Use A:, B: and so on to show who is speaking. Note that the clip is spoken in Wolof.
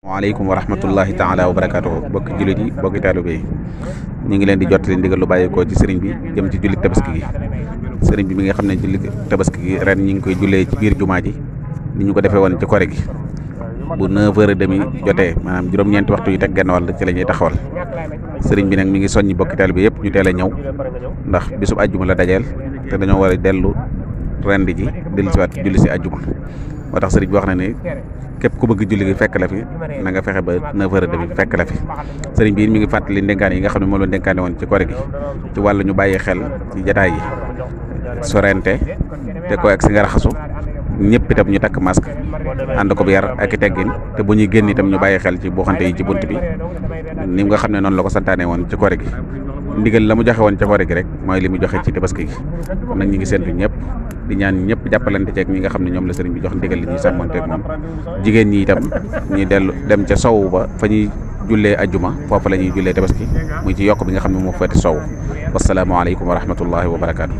A: waaleykum wa rahmatullahi taala wa barakaatuhu bokki jullit yi bokki taalibe yi ñu ngi leen di jottali ndigal lu bàyyeekoo ci sëriñ bi jëm ci jullit tabaski gi sëriñ bi mi nga xam ne jullit tabaski gi ren ñi ngi koy jullee ci biir jumaa ji ni ñu ko defee woon ci kore gi bu 9h30 jotee maanaam juróom-ñeenti waxtu yu teg genn wàll ci la ñuy taxawal sëriñ bi nag mi ngi soññi bokki taalibe yëpp ñu teel a ñëw ndax bisub àjjuma la dajeel te dañoo war a dellu rendi ji dellu siwaat julli si àjjuma moo tax sëriñ bi wax na ne képp ku bëgg julli gi fekk la fi na nga fexe ba 9h30 fekk la fi sëriñ bi mi ngi fàttali ndénkaan yi nga xam ne moom la dénkaane woon ci kore gi ci wàllu ñu bàyyi xel ci jataay yi sorente te ko ak si nga raxasu ñëpp itam ñu takk masque ànd ko bu yar ak i teggin te bu ñuy génn itam ñu bàyyi xel ci buuxante yi ci bunt bi ni nga xam ne noonu la ko santaane woon ci kore gi ndigal la mu joxe woon ci kore gi rek mooy li mu joxe ci tabaski gi kon nag ñi ngi séntu ñëpp di ñaan ñëpp jàppalante ceeg ñi nga xam ne ñoom la sëriñ bi jox ndigal li ñuy sàmmonteeg moom jigéen ñi itam ñuy dellu dem ca sow ba fa ñuy jullee ajjuma foofu la ñuy jullee tabaski muy ci yokk bi nga xam ne moo féete sow wasalaamaaleykum wa rahmatullahi wa barakaatu.